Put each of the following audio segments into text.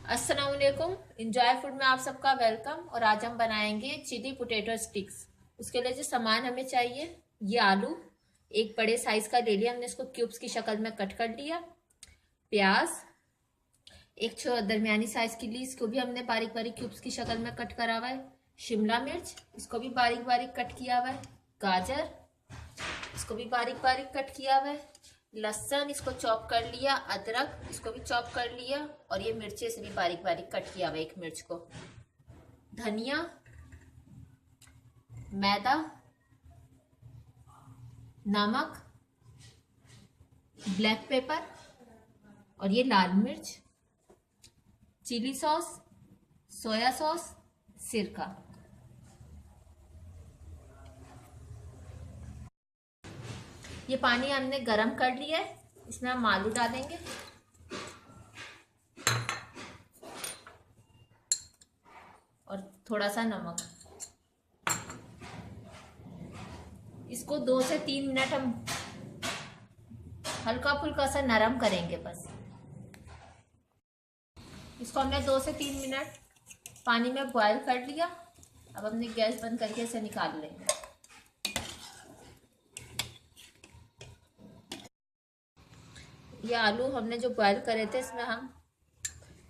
अस्सलाम वालेकुम। Enjoy food में आप सबका वेलकम। और आज हम बनाएंगे चिली पोटैटो स्टिक्स। उसके लिए जो सामान हमें चाहिए, ये आलू एक बड़े साइज का ले लिया, हमने इसको क्यूब्स की शक्ल में कट कर लिया। प्याज एक दरमियानी साइज की ली, इसको भी हमने बारीक बारीक क्यूब्स की शक्ल में कट करा हुआ है। शिमला मिर्च, इसको भी बारीक बारीक कट किया हुआ है। गाजर, इसको भी बारीक बारीक कट किया हुआ है। लहसुन, इसको चॉप कर लिया। अदरक, इसको भी चॉप कर लिया। और ये मिर्ची से भी बारीक बारीक कट किया हुआ एक मिर्च को। धनिया, मैदा, नमक, ब्लैक पेपर और ये लाल मिर्च, चिली सॉस, सोया सॉस, सिरका। ये पानी हमने गरम कर लिया है, इसमें हम आलू डालेंगे। और थोड़ा सा नमक। इसको 2 से 3 मिनट हम हल्का फुल्का सा नरम करेंगे बस। इसको हमने 2 से 3 मिनट पानी में बॉईल कर लिया। अब हमने गैस बंद करके इसे निकाल लेंगे। ये आलू हमने जो बॉईल करे थे, इसमें हम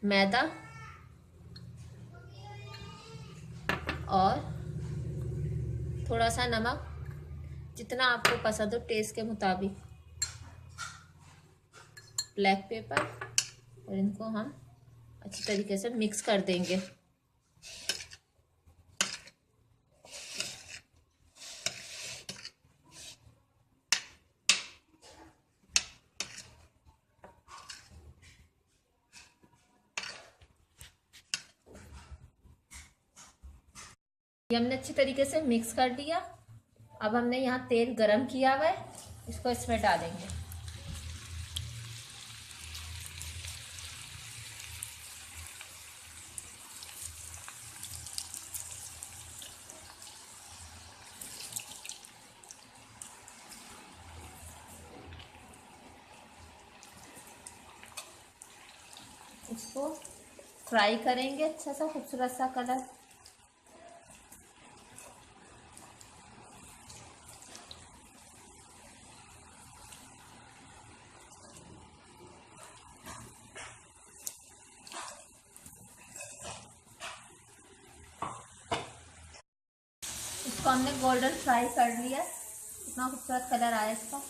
मैदा और थोड़ा सा नमक, जितना आपको पसंद हो टेस्ट के मुताबिक, ब्लैक पेपर, और इनको हम अच्छी तरीके से मिक्स कर देंगे। ये हमने अच्छी तरीके से मिक्स कर दिया। अब हमने यहाँ तेल गरम किया हुआ है, इसको इसमें डालेंगे। इसको फ्राई करेंगे, अच्छा सा खूबसूरत सा कलर। इसको हमने गोल्डन फ्राई कर लिया, इतना खूबसूरत कलर आया इसका।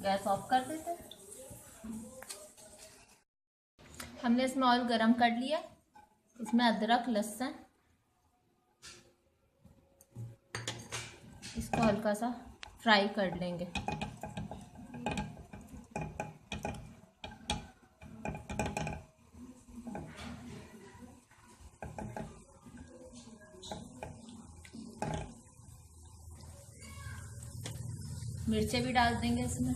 गैस ऑफ कर देते। हमने इसमें ऑयल गरम कर लिया, इसमें अदरक, लहसुन, इसको हल्का सा फ्राई कर लेंगे। मिर्चें भी डाल देंगे इसमें।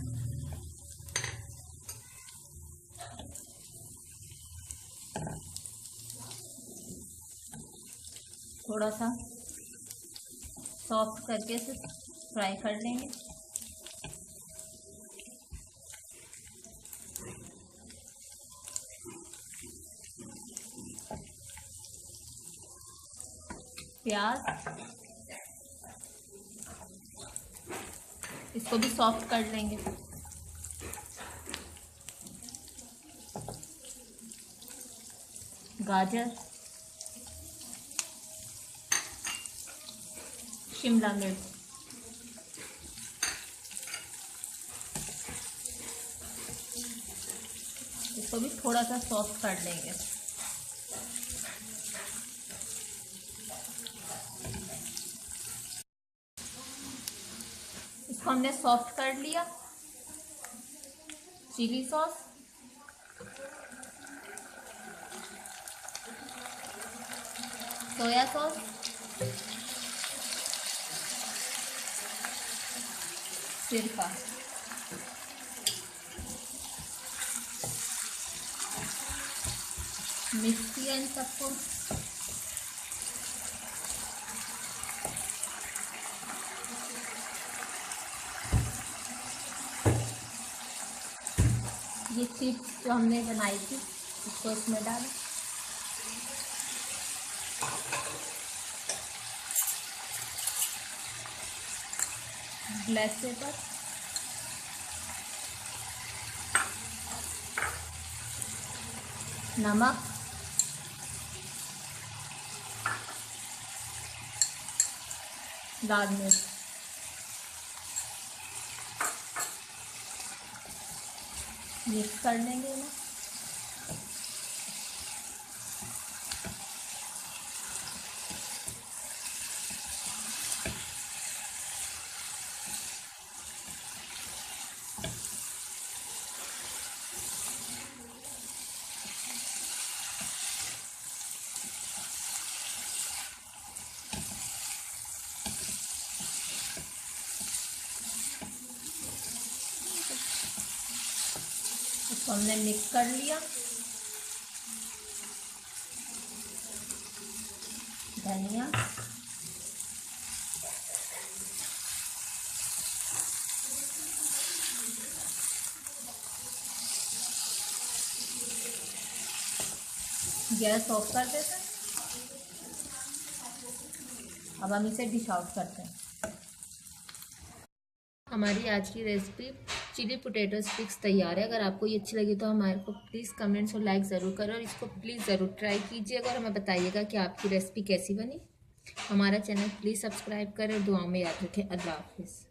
थोड़ा सा सॉफ्ट करके इसे फ्राई कर लेंगे। प्याज, इसको भी सॉफ्ट कर लेंगे। गाजर, शिमला मिर्च, इसको भी थोड़ा सा सॉफ्ट कर लेंगे। इसको हमने सॉफ्ट कर लिया। चिली सॉस, सोया सॉस, सिरका, मिक्स किया इन सबको। ये चिप्स जो हमने बनाई थी उसको इसमें डालें। ब्लैक पेपर, नमक, लाल मिर्च, मिक्स कर लेंगे ना। इसको हमने मिक्स कर लिया। धनिया, गैस ऑफ कर देते हैं। अब हम इसे डिश आउट करते हैं। हमारी आज की रेसिपी चिली पोटैटो स्टिक्स तैयार है। अगर आपको ये अच्छी लगी तो हमारे को प्लीज़ कमेंट्स और लाइक ज़रूर करो और इसको प्लीज़ ज़रूर ट्राई कीजिएगा और हमें बताइएगा कि आपकी रेसिपी कैसी बनी। हमारा चैनल प्लीज़ सब्सक्राइब करें और दुआओं में याद रखें। अल्लाह हाफिज़।